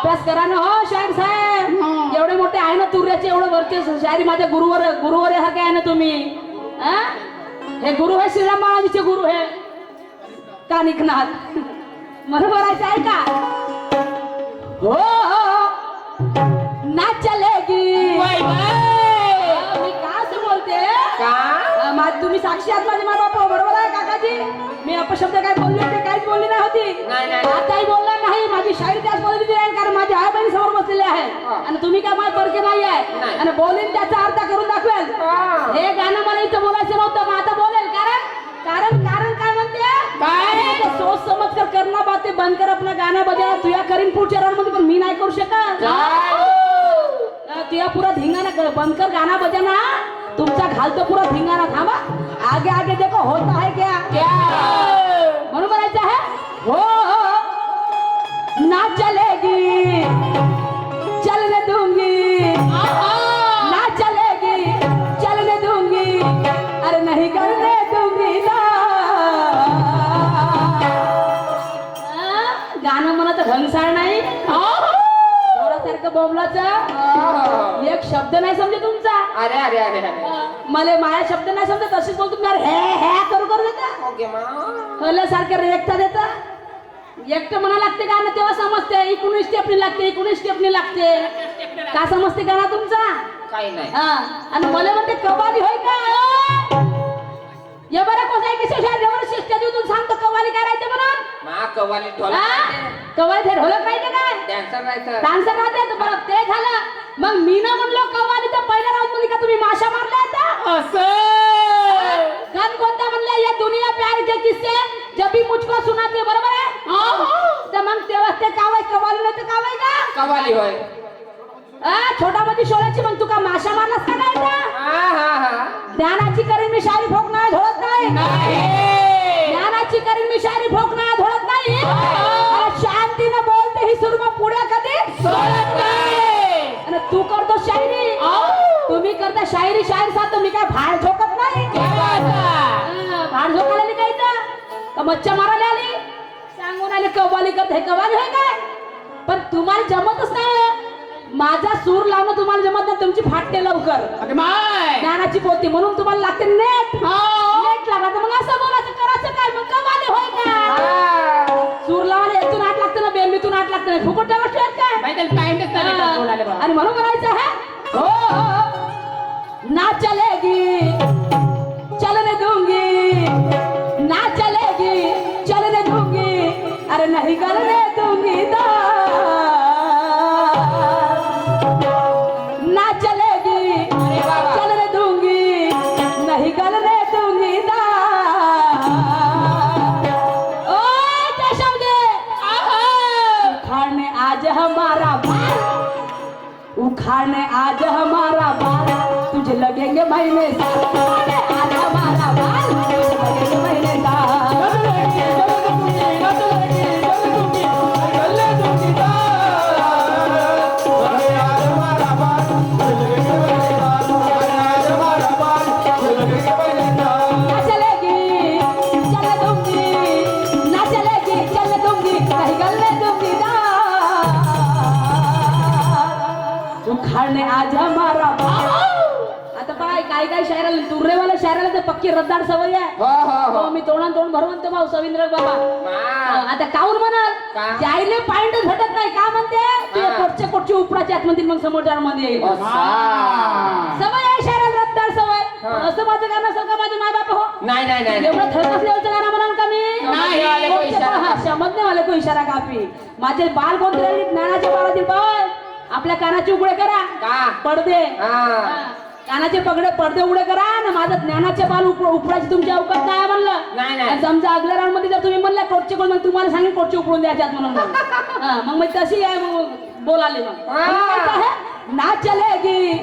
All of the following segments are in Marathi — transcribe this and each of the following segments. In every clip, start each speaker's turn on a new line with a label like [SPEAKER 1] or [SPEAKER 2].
[SPEAKER 1] अभ्यास करा ना हो शाहीर साहेब. एवढे मोठे आहे ना तुर्याचे एवढे वरचे शायरी माझ्या गुरुवर सारखे आहे ना तुम्ही. हे गुरु है श्रीराम महाराजीचे गुरु है कानिकनाथ. मला बोलायचं आहे का हो ना चलेगी. मी का असं बोलते तुम्ही साक्षी आहात माझे मा बाप बरोबर आहे काकाजी. मी अपशब्द काय बोलले ते काहीच बोलली नाही होती. आताही बोलणार नाही. माझी शायरी त्याच बोलली नाही कारण माझी आई बहिणी समोर बसलेले आहे आणि तुम्ही काय मला परके नाही आहे आणि बोलीन त्याचा अर्थ करून दाखवेल. हे गाणं मला इथं बोलायचं नव्हतं मग आता बोलेल कारण काय म्हणते सोच समज कर करना बातें बंद कर अपना गाना बजा. तुया करीन पुढच्या राउंड मध्ये पण मी नाही करू शकत. तुया पुरा धिंगाणा बंद कर गाना बजाना. तुमचा घालतो पुरा धिंगाणा. थांबा आगे आगे देखो होता है क्या म्हणून म्हणायचं आहे हो ना चलेगी चलने दूंगी ना चलेगी चलने दूंगी अरे नहीं करने दूंगी ना. गाणं म्हणत घनसाळ नाही सारखं बोबलाचं एक शब्द नाही समजे तुमचा.
[SPEAKER 2] अरे अरे अरे अरे
[SPEAKER 1] मला माया शब्द नाही समजत तशीच बोलतो तुम्ही. हे करू देता सारखे रेखता देता. एकटं म्हणा लागते गाणं तेव्हा समजते. 19 स्टेपनी लागते 19 स्टेपनी लागते. का समजते गाणं तुमचा
[SPEAKER 2] काही नाही.
[SPEAKER 1] आणि मला म्हणते कवाली होय का ये बरं कोसाय की शेजारी शिस्त्या देऊन सांगतो कवाली करायचं म्हणून.
[SPEAKER 2] कवाली
[SPEAKER 1] कवाली ढोलक पाहिजे काय डान्सर राहते बरं ते झालं. मग मी ना म्हणलो कवाली तर पहिल्या राऊंड मध्ये का तुम्ही माशा मारल्या गान कोणता म्हणलं ये दुनिया प्यार के किस्से जब भी मुझको सुनाते बरोबर आहे. तर मग तेव्हा ते कावाय कवाली नाही तर कावाय का
[SPEAKER 2] कवाली होय.
[SPEAKER 1] छोटा मध्ये शोलाची मग तू का माशा मारलास का काय. ज्ञानाची करीन मी शायरी फोक नाही धोळत नाही. ज्ञानाची करीन मी शायरी फोक नाही धोळत नाही. शांतीनं बोलते ही सुरमा पुढे कधी सोडत नाही. आणि तू करतो शायरी तुम्ही करता शायरी शायर साथ मी काय भाड झोकत नाही. भाड झोकायला काय तर मच्छा मारायला आली सांगून आले कव्वाली करत. हे कव्वाली होय काय पण तुम्हाला जमतच नाही. माझा सूर लावणं तुम्हाला जमत नाही. तुमची फाटते लवकर ज्ञानाची पोती म्हणून तुम्हाला लागते नेट लागायचं. मग असं बोलायचं करायचं काय मग कव्वाली होय काय. सूर लावायला यातून आठ लागतं ना बेंबीतून आठ लागतं नाही. फुकटच्या गोष्टी आहेत काय आणि म्हणून म्हणायचं आहे हो ना चलेगी चलने दूंगी ना चलेगी चलने दूंगी अरे नहीं करने दूंगी ना चलेगी चलने दूंगी नहीं करने दूंगी उखाड़ने आज हमारा बाल उखाड़ने आज हमारा बाल तुझे लगेंगे महीने आज हमारा बाल तुझे लगेंगे महीने उखाड़ने आज हमारा आता बघा काही शायराला तुर्रेवाल्या शायराला तर पक्की रद्दार सवय आहे. मी तोंडान तोंड भरवंत भाऊ सविंद्र बाबा. आता काऊन म्हणाल जायले पॉइंटच भेटत नाही का म्हणते कोटची उपराची आतमध्ये मग समोरच्या मध्ये येईल सवय आहे शायराला रद्दार सवय. असं माझं गाणं असेल का माझे माय बाप हो नाही एवढं थर्ड लेवलचं गाणं म्हणाल का मी समजणे वाले को इशारा कापी. माझे बाल कोणते ज्ञानाच्या बाळातील बाळ आपल्या कानाचे उघडे करा पडदे कानाचे पडदे उघडे करा ना. माझं ज्ञानाचे बाल उपडायची तुमची अवकाश नाही म्हणलं. समजा अगल्या राऊंड मध्ये जर तुम्ही म्हणलं कोटचे कोण मग तुम्हाला सांगेल कोटचे उकडून द्यायच्यात म्हणून मग तशी आहे मग बोलाले मग ना चलेगी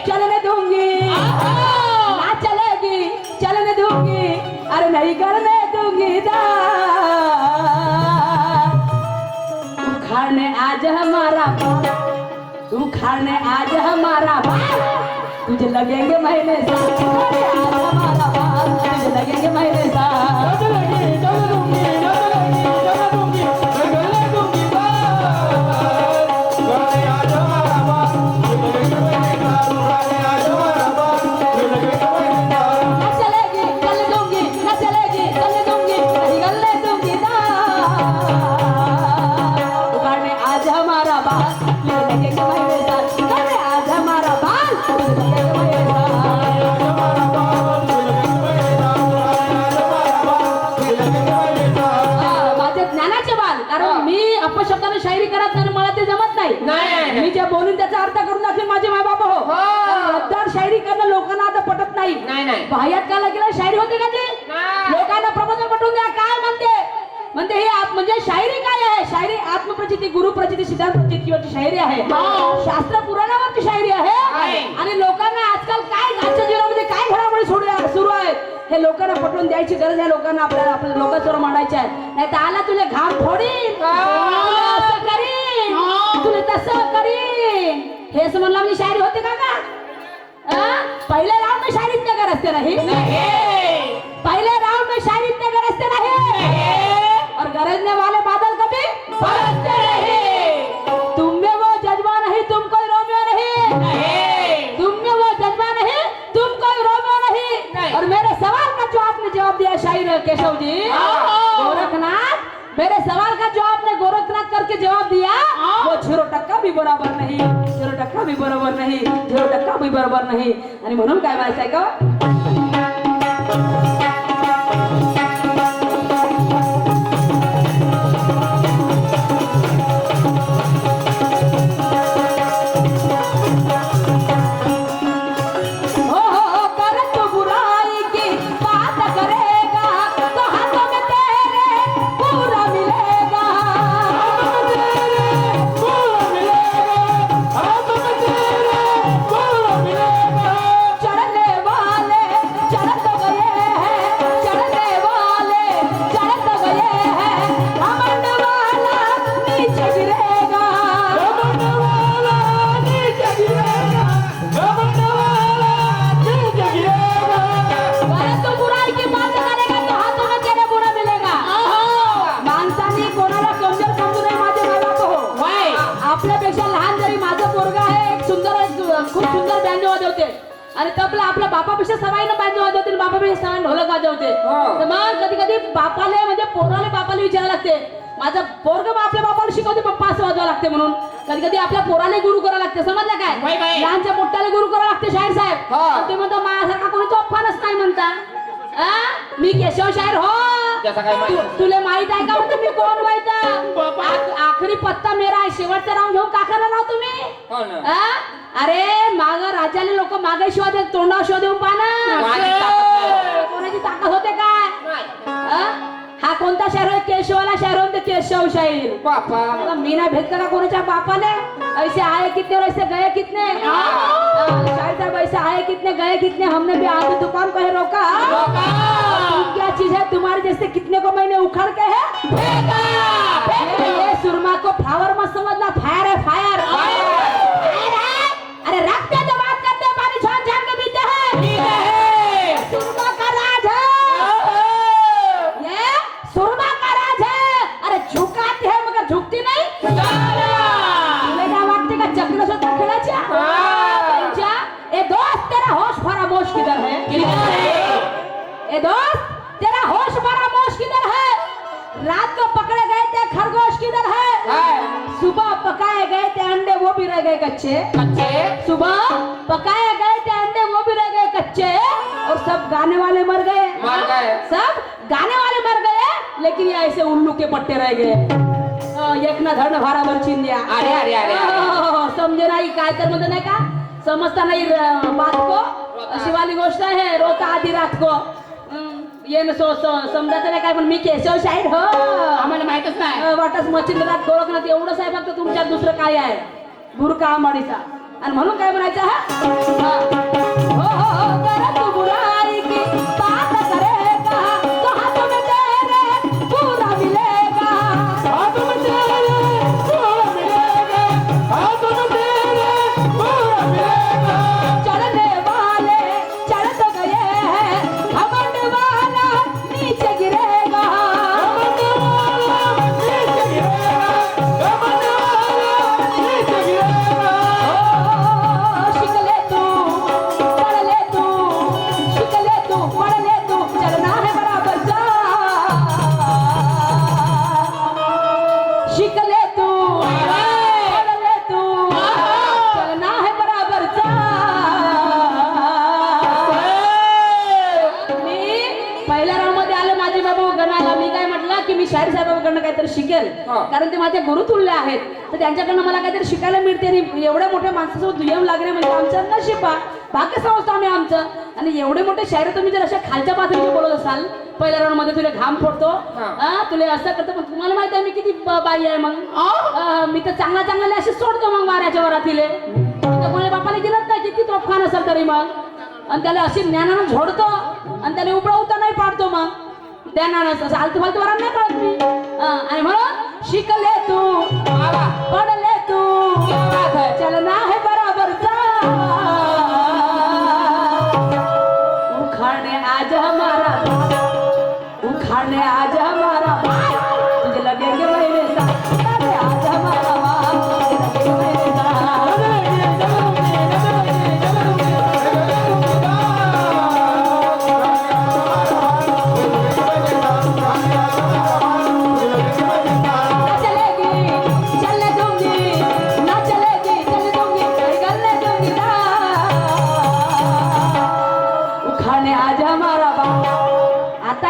[SPEAKER 1] चलने दूंगी ना चलेगी चलने दूंगी अरे नहीं करने दूंगी उखाड़ने आज हमारा उखाड़ने आज हमारा बाल तुझे लगेंगे महीने आज हमारा बाल तुझे लगेंगे महीने शब्दाने शायरी करत नाही, मला ते जमत नाही.
[SPEAKER 2] नाही.
[SPEAKER 1] मी जे बोलून त्याचा अर्थ करून दाखवेन माझे माय बाबा हो. रद्दार शायरी करणं लोकांना आता पटत नाही.
[SPEAKER 2] नाही.
[SPEAKER 1] बाह्यात का लागेल शायरी होते का ते?
[SPEAKER 2] नाही.
[SPEAKER 1] लोकांना प्रबोधन पटवून द्या. काय म्हणते ही म्हणजे शायरी काय आहे? शायरी आत्मप्रचिती, गुरुप्रचिती, सिद्धांत प्रचितीवरची शायरी आहे. शास्त्र पुराणावरची शायरी आहे. आणि लोकांना आजकाल काय आजच्या जीवनामध्ये काय घडामोडी सुरू आहेत हे लोकांना पटवून द्यायची गरज आहे. लोकांना आपल्या लोकांसमोर मांडायचं आहे. नाही तर आला तुला घाम फोडीन, तुला असं करीन, तुला तसं करीन. हेच म्हणलं मी शायरी होते का? पहले राउंड में शायरी इतने का रस्ते नहीं, पहले राउंड में शायरी इतने का रस्ते नहीं, और गरजने वाले बादल कभी बरसते नहीं. तुम में वो जज्बा नहीं, तुम कोई रोमियो नहीं, तुम में वो जज्बा नहीं, तुम कोई रोमियो नहीं. और मेरे सवाल का जो आपने जवाब दिया शायर केशव जी गोरखनाथ, मेरे सवाल का जो आपने गोरखनाथ करके जवाब दिया वो 0% भी बरोबर नहीं, 0% भी बरोबर नहीं, 0% भी बरोबर नाही. आणि म्हणून काय म्हणायचं आहे का? आणि तबला आपल्या बापापेक्षा सवाईनं बाजू वाजवते, बापापेक्षा सवाई ढोलक वाजवते. तर मग कधी कधी बापाले म्हणजे पोराले बापाला विचारायला लागते, माझं पोरग आपल्या बापाला शिकवते पप्पा असं वाजवा लागते म्हणून. कधी कधी आपल्या पोराले गुरु करावं लागते. समजलं काय? लहानच्या मोठ्याला गुरु करावं लागते शाहीर साहेब. ते म्हणतो माझ्यासारखा कोणी तोफानच नाही म्हणता. मी केशव शाहीर हो. तुला माहित आहे का म्हणतो मी कोण व्हायचं? आखरी पत्ता मेरा आहे. शेवटचं नाव घेऊन काकाला नाव तुम्ही. अरे माग राजाले लोक मागे शिवाय देत, तोंडावर शिवाय देऊन पाना. कोणाची ताकद होते काय? हा कोणता शहर आहे? केशवाला शहर होते केशव शाहीर. बापा मी ना भेटता का कोणाच्या बापाने? ऐसे आए कितने और ऐसे गए कितने? शाहीर साहब ऐसे आए कितने गए कितने, हमने भी आधी दुकान को है रोका. क्या चीज है तुम्हारे जैसे कितने को मैंने उखाड़ के है फेंका. ये सुरमा को फ्लावर मत समझना, फायर है फायर. अरे रखते तो बात करते, पानी छान छान के पीते हैं. सुरमा का राज है ये, सुरमा का राज है. अरे झुकाते हैं मगर झुकती नहीं. तुला काय वाटते का चक्र स्वतः खेळायच्या? ए दोस्त तेरा होश फरामोश किधर है? ए दोस्त तेरा होश फरामोश किधर है? रात को पकड़े गए थे खरगोश किधर है? सुबह पकाए गए थे अंडे वो भी रह गए कच्चे. सुबह पकाए गए थे अंडे वो भी रह गए कच्चे. और सब गाने वाले मर गए. सब गाने वाले मर गए, लेकिन ये ऐसे उल्लू के पट्टे रह गए. एक ना धड भाराभर छीन दिया. समजे नाही काय तर म्हणतो नाही का? समजता नाही बात को. अशी वाली गोष्ट आहे. रोता आधी रात को ये न समजायचं नाही काय. पण मी केशव शाहीर हो. आम्हाला माहितच नाही. वाटच मच्छिंद्रनाथ गोरखनाथ एवढंच आहे फक्त. तुमच्यात दुसरं काय आहे? बुरका आंबाडीचा. आणि म्हणून काय म्हणायचं हा? हो हो हो कर तू बुराई की बात करेगा तो हाथ में तेरे पूरा मिलेगा. हाथ में तेरे पूरा मिलेगा, हाथ में तेरे पूरा मिलेगा. चढ़ने वाले चढ़ तो गए हैं, घमंड वाला नीचे गिरेगा. घमंड वाला नीचे गिरेगा, घमंड वाला नीचे गिरेगा. शिक ले तू पढ़ ले तू, शिक ले तू पढ़ ले तू, चलना है बराबर जा. शिक ले तू पढ़ ले तू, चलना है बराबर जा. मी पहिल्या राऊंड मध्ये आलो माझे बाबा गणाला. मी काय म्हटलं की मी शाहीर साहेबांकडनं काहीतरी शिकेल
[SPEAKER 2] हा.
[SPEAKER 1] कारण ते माझे गुरु तुल्य आहेत तर त्यांच्याकडनं मला काहीतरी शिकायला मिळते आणि एवढ्या मोठ्या माणसासोबत दुय्यम लागणे म्हणजे आमचं नशीब भाग्य समजतो आम्ही आमचं आणि एवढे मोठे शायर तुम्ही जर अशा खालच्या पातळीवर बोलत असाल पहिल्या राऊंड मध्ये तुला घाम फोडतो तुला असं करतो पण तुम्हाला माहिती आहे मी किती बाई आहे मग मी तर चांगला असे सोडतो मग वाऱ्याच्या वरातीले कोणी बापाने दिलंच नाही किती तोफखान असेल तरी मग आणि त्याला अशी ज्ञानानं झोडतो आणि त्याला उबळवता नाही पाडतो मग ज्ञानानं असं आलतू फालतू वरात नाही पाडत मी आणि म्हणून शिकले तू पडले तू चलना है बराबर उखाड़ने आज हमारा उखाड़ने आज हमारा तुझे लगेंगे मेरे साथ आज हमारा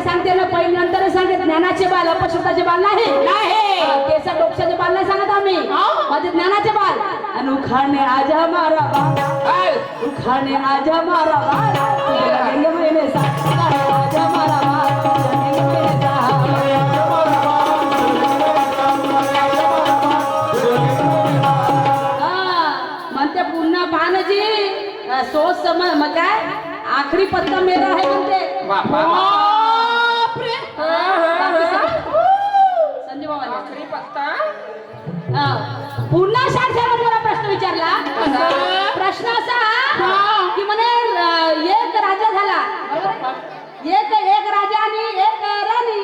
[SPEAKER 1] सांगते ना पहिले नंतर सांगते ज्ञानाचे बाल अपशब्दाचे बाल नाही केस डोक्याचे बाल नाही सांगत आम्ही माझे ज्ञानाचे बाल आणि उखाणे आज हमारा बाल उखाणे आज हमारा बाल लगेंगे मेरे साथ आज हमारा बाल लगेंगे मेरे साथ म्हणते पुन्हा पाहणजी सोच समज मग काय आखरी पत्ता मेरा है म्हणते संजय बाबा
[SPEAKER 2] आखरी पत्ता
[SPEAKER 1] पुन्हा शाळेत मला प्रश्न विचारला प्रश्न असा की म्हणे एक राजा झाला एक राजा आणि एक राणी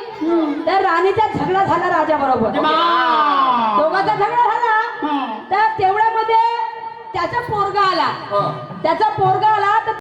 [SPEAKER 1] त्या राणीचा झगडा झाला राजा बरोबर दोघांचा झगडा झाला तर तेवढ्यामध्ये त्याचा पोरगा आला तर